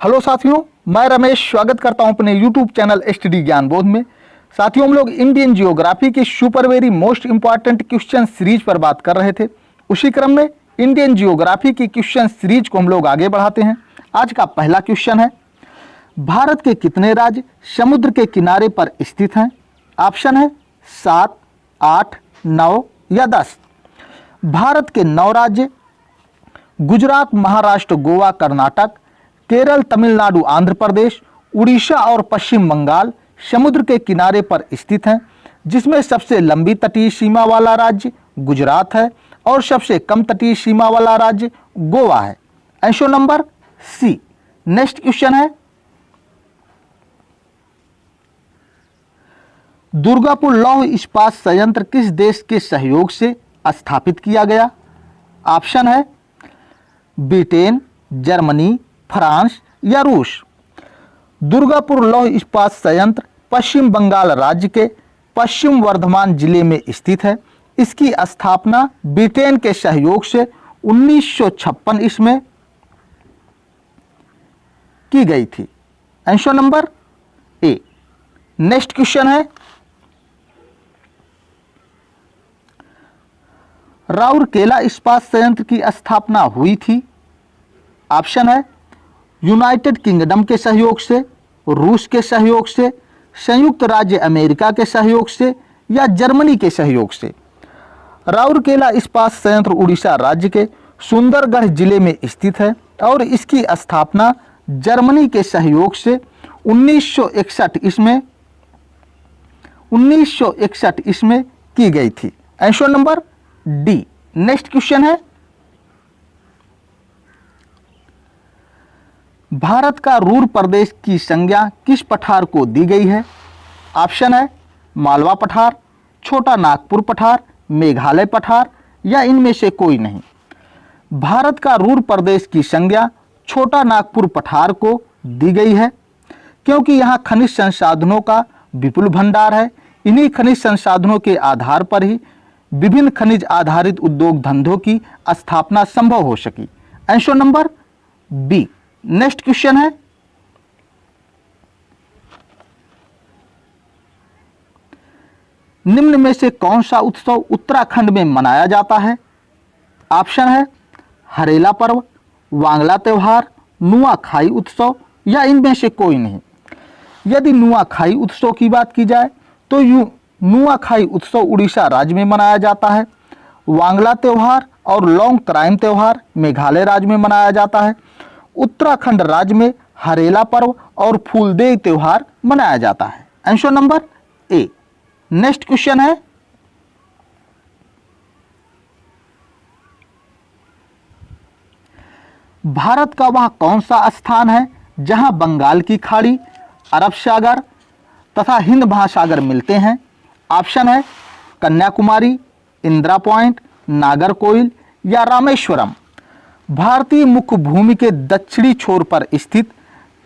Hello साथियों, मैं रमेश स्वागत करता हूं अपने YouTube चैनल एसटीडी ज्ञान बोध में। साथियों, हम लोग इंडियन जियोग्राफी की super very most important question series पर बात कर रहे थे। उसी क्रम में इंडियन जियोग्राफी की क्वेश्चन सीरीज को हम लोग आगे बढ़ाते हैं। आज का पहला क्वेश्चन है, भारत के कितने राज्य समुद्र के किनारे पर स्थित हैं? ऑप्शन है 7, 8, 9 या 10। भारत के 9 राज्य गुजरात, महाराष्ट्र, गोवा, कर्नाटक, केरल, तमिलनाडु, आंध्र प्रदेश, उड़ीसा और पश्चिम बंगाल समुद्र के किनारे पर स्थित हैं, जिसमें सबसे लंबी तटीय सीमा वाला राज्य गुजरात है और सबसे कम तटीय सीमा वाला राज्य गोवा है। Answer number C. Next question है, दुर्गापुर लौह इस्पात संयंत्र किस देश के सहयोग से स्थापित किया गया? ऑप्शन है ब्रिटेन, जर्मनी, फ्रांस या रूस। दुर्गापुर लौह इस्पात संयंत्र पश्चिम बंगाल राज्य के पश्चिम वर्धमान जिले में स्थित है। इसकी स्थापना ब्रिटेन के सहयोग से 1956 ईस्वी में की गई थी। Answer number A. Next question है, राउरकेला इस्पात संयंत्र की स्थापना हुई थी। ऑप्शन है यूनाइटेड किंगडम के सहयोग से, रूस के सहयोग से, संयुक्त राज्य अमेरिका के सहयोग से या जर्मनी के सहयोग से। राउरकेला इस्पात संयंत्र उड़ीसा राज्य के सुंदरगढ़ जिले में स्थित है और इसकी स्थापना जर्मनी के सहयोग से 1961 ईस्वी में की गई थी। Answer number D. Next question है, भारत का रूर प्रदेश की संज्ञा किस पठार को दी गई है? ऑप्शन है मालवा पठार, छोटा नागपुर पठार, मेघालय पठार या इनमें से कोई नहीं। भारत का रूर प्रदेश की संज्ञा छोटा नागपुर पठार को दी गई है, क्योंकि यहाँ खनिज संसाधनों का विपुल भंडार है। इन्हीं खनिज संसाधनों के आधार पर ही विभिन्न खनिज आधारित उद्योग धंधों की स्थापना संभव हो सकी। Answer number B. Next question है, निम्न में से कौन सा उत्सव उत्तराखंड में मनाया जाता है? ऑप्शन है हरेला पर्व, वांगला त्योहार, नुआखाई उत्सव या इनमें से कोई नहीं। यदि नुआखाई उत्सव की बात की जाए तो नुआखाई उत्सव उड़ीसा राज्य में मनाया जाता है। वांगला त्योहार और लॉन्ग क्राइम त्योहार मेघालय राज्य में मनाया जाता है। उत्तराखंड राज्य में हरेला पर्व और फूलदेई त्योहार मनाया जाता है। Answer number A. Next question है, भारत का वह कौन सा स्थान है जहां बंगाल की खाड़ी, अरब सागर तथा हिंद महासागर मिलते हैं? ऑप्शन है कन्याकुमारी, इंदिरा पॉइंट, नागरकोइल या रामेश्वरम। भारतीय मुख्य भूमि के दक्षिणी छोर पर स्थित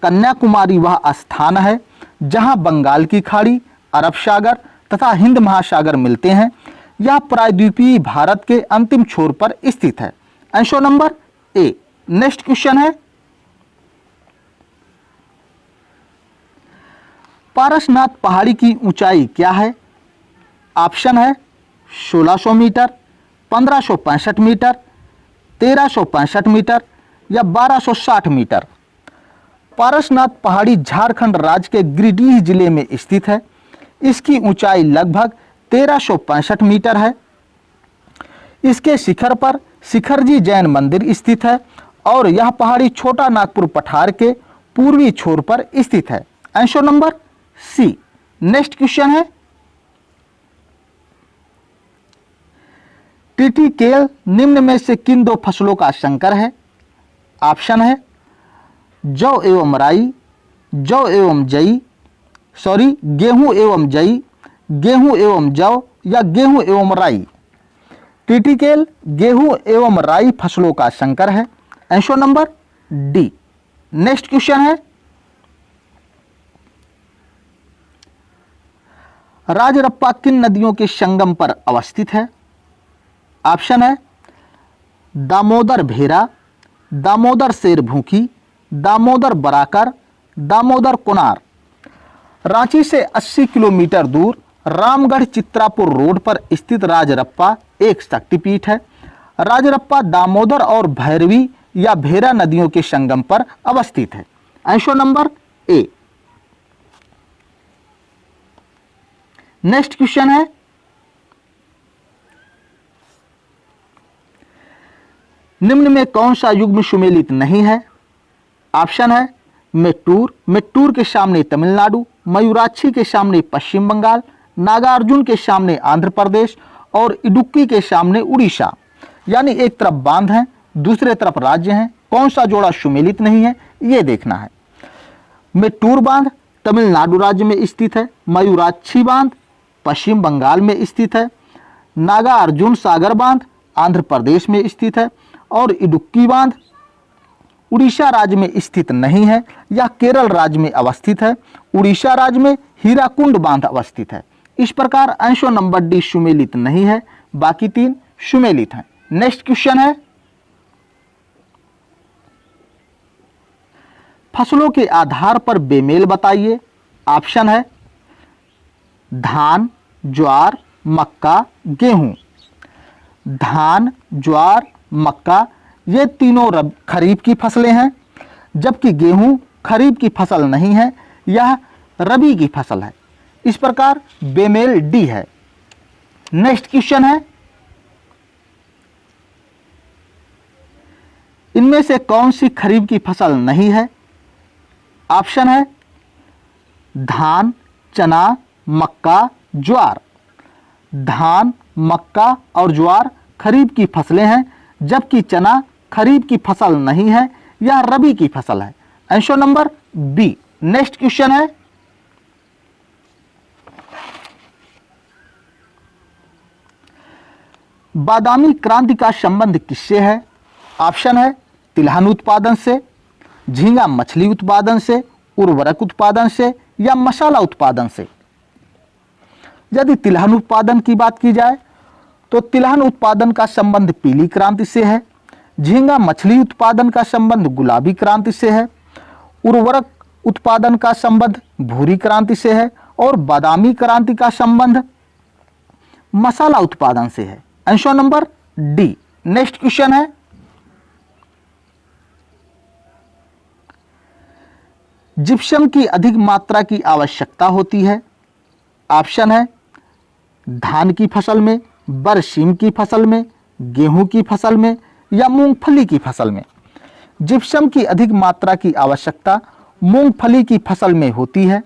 कन्याकुमारी वह स्थान है जहां बंगाल की खाड़ी, अरब सागर तथा हिंद महासागर मिलते हैं। यह प्रायद्वीपीय भारत के अंतिम छोर पर स्थित है। Answer number A. Next question है, पारसनाथ पहाड़ी की ऊंचाई क्या है? ऑप्शन है 1600 मीटर, 1565 मीटर, 1365 मीटर या 1260 मीटर। पारसनाथ पहाड़ी झारखंड राज्य के गिरिडीह जिले में स्थित है। इसकी ऊंचाई लगभग 1365 मीटर है। इसके शिखर पर शिखरजी जैन मंदिर स्थित है और यह पहाड़ी छोटा नागपुर पठार के पूर्वी छोर पर स्थित है। Answer number C. Next question है, टिटिकेल निम्न में से किन दो फसलों का संकर है? ऑप्शन है जौ एवं राई, जौ एवं जई, गेहूं एवं जई, गेहूं एवं जौ या गेहूं एवं राई। टिटिकेल गेहूं एवं राई फसलों का संकर है। Answer number D. Next question है, राजरप्पा किन नदियों के संगम पर अवस्थित है? ऑप्शन है दामोदर भेरा, दामोदर शेरभूखी, दामोदर बराकर, दामोदर कुनार। रांची से 80 किलोमीटर दूर रामगढ़ चित्रापुर रोड पर स्थित राजरप्पा एक शक्तिपीठ है। राजरप्पा दामोदर और भैरवी या भेरा नदियों के संगम पर अवस्थित है। Answer number A. Next question है, निम्न में कौन सा युग्म सुमेलित नहीं है? ऑप्शन है मेट्टूर, मेट्टूर के सामने तमिलनाडु, मयूराक्षी के सामने पश्चिम बंगाल, नागार्जुन के सामने आंध्र प्रदेश और इडुक्की के सामने उड़ीसा। यानी एक तरफ बांध है, दूसरे तरफ राज्य हैं, कौन सा जोड़ा सुमेलित नहीं है ये देखना है। मेट्टूर बांध तमिलनाडु राज्य में स्थित है, मयूराक्षी बांध पश्चिम बंगाल में स्थित है, नागार्जुन सागर बांध आंध्र प्रदेश में स्थित है और इडुक्की बांध उड़ीसा राज्य में स्थित नहीं है या केरल राज्य में अवस्थित है। उड़ीसा राज्य में हीराकुंड बांध अवस्थित है। इस प्रकार आंसर नंबर डी सुमेलित नहीं है, बाकी तीन सुमेलित हैं। नेक्स्ट क्वेश्चन है, फसलों के आधार पर बेमेल बताइए। ऑप्शन है धान, ज्वार, मक्का, गेहूं। धान, ज्वार, मक्का ये तीनों खरीफ की फसलें हैं, जबकि गेहूं खरीफ की फसल नहीं है, यह रबी की फसल है। इस प्रकार बेमेल डी है। नेक्स्ट क्वेश्चन है, इनमें से कौन सी खरीफ की फसल नहीं है? ऑप्शन है धान, चना, मक्का, ज्वार। धान, मक्का और ज्वार खरीफ की फसलें हैं, जबकि चना खरीफ की फसल नहीं है, यह रबी की फसल है। Answer number B. Next question है, बादामी क्रांति का संबंध किससे है? ऑप्शन है तिलहन उत्पादन से, झींगा मछली उत्पादन से, उर्वरक उत्पादन से या मसाला उत्पादन से। यदि तिलहन उत्पादन की बात की जाए तो तिलहन उत्पादन का संबंध पीली क्रांति से है, झींगा मछली उत्पादन का संबंध गुलाबी क्रांति से है, उर्वरक उत्पादन का संबंध भूरी क्रांति से है और बादामी क्रांति का संबंध मसाला उत्पादन से है। Answer number D. Next question है, जिप्सम की अधिक मात्रा की आवश्यकता होती है। ऑप्शन है धान की फसल में, बरसीम की फसल में, गेहूं की फसल में या मूंगफली की फसल में। जिप्सम की अधिक मात्रा की आवश्यकता मूंगफली की फसल में होती है।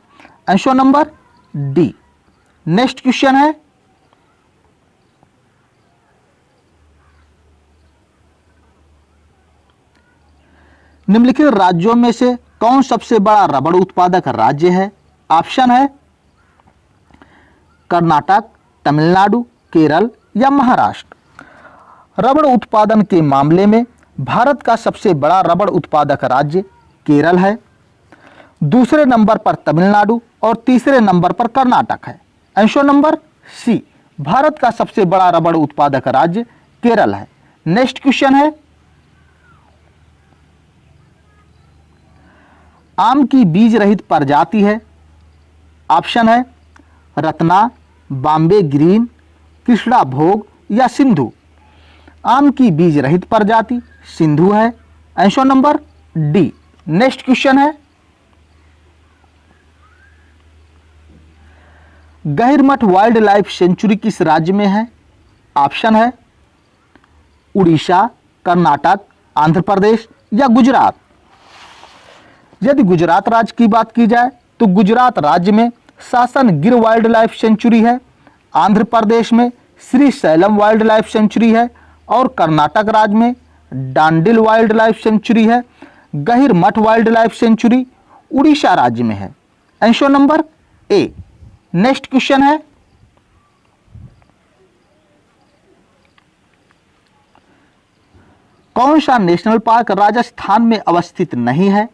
Answer number D. Next question है, निम्नलिखित राज्यों में से कौन सबसे बड़ा रबड़ उत्पादक राज्य है? ऑप्शन है कर्नाटक, तमिलनाडु, केरल या महाराष्ट्र। रबड़ उत्पादन के मामले में भारत का सबसे बड़ा रबड़ उत्पादक राज्य केरल है, दूसरे नंबर पर तमिलनाडु और तीसरे नंबर पर कर्नाटक है। आंसर नंबर सी। भारत का सबसे बड़ा रबड़ उत्पादक राज्य केरल है। नेक्स्ट क्वेश्चन है, आम की बीज रहित प्रजाति है। ऑप्शन है रत्ना, बॉम्बे ग्रीन, कृष्णा भोग या सिंधु। आम की बीज रहित प्रजाति सिंधु है। Answer number D. Next question है, गहिरमठ वाइल्ड लाइफ सेंचुरी किस राज्य में है? ऑप्शन है उड़ीसा, कर्नाटक, आंध्र प्रदेश या गुजरात। यदि गुजरात राज्य की बात की जाए तो गुजरात राज्य में शासन गिर वाइल्ड लाइफ सेंचुरी है, आंध्र प्रदेश में Shri slam wild life sanctuary है और कर्नाटक राज्य में डांडिल वाइल्ड लाइफ सेंचुरी है। गहिरमठ वाइल्ड लाइफ सेंचुरी उड़ीसा राज्य में है। Answer number A. Next question है, कौन सा नेशनल पार्क राजस्थान में अवस्थित नहीं है?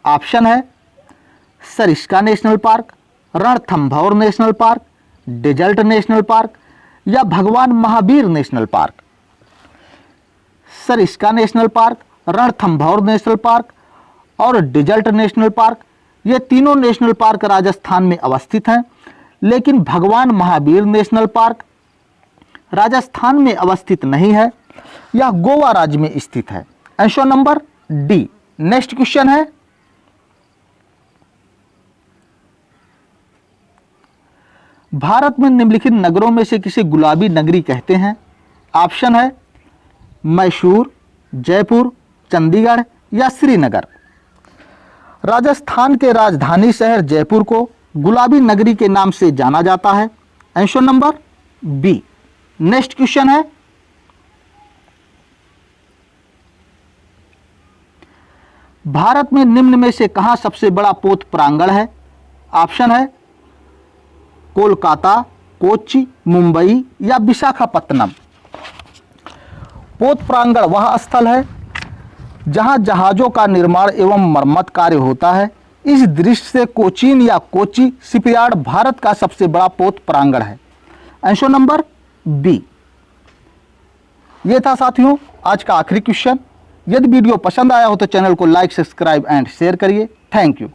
ऑप्शन है Sariska national park, Ranthambore national park, desert national park या Bhagwan Mahavir national park. Sariska national park, Ranthambore national park और डेजर्ट नेशनल पार्क, ये तीनों नेशनल पार्क राजस्थान में अवस्थित हैं, लेकिन भगवान महावीर नेशनल पार्क राजस्थान में अवस्थित नहीं है, यह गोवा राज्य में स्थित है। Answer number D. Next question है, भारत में निम्नलिखित नगरों में से किसे गुलाबी नगरी कहते हैं? ऑप्शन है मैसूर, जयपुर, चंडीगढ़ या श्रीनगर। राजस्थान के राजधानी शहर जयपुर को गुलाबी नगरी के नाम से जाना जाता है। Answer number B. Next question है, भारत में निम्न में से कहां सबसे बड़ा पोत प्रांगण है? ऑप्शन है कोलकाता, कोच्चि, मुंबई या विशाखापत्तनम। पोत प्रांगण वह स्थल है जहां जहाजों का निर्माण एवं मरम्मत कार्य होता है। इस दृष्टि से कोचीन या कोच्चि शिपयार्ड भारत का सबसे बड़ा पोत प्रांगण है। Answer number B. ये था साथियों आज का आखिरी क्वेश्चन। यदि वीडियो पसंद आया हो तो चैनल को लाइक, सब्सक्राइब एंड शेयर करिए। Thank you.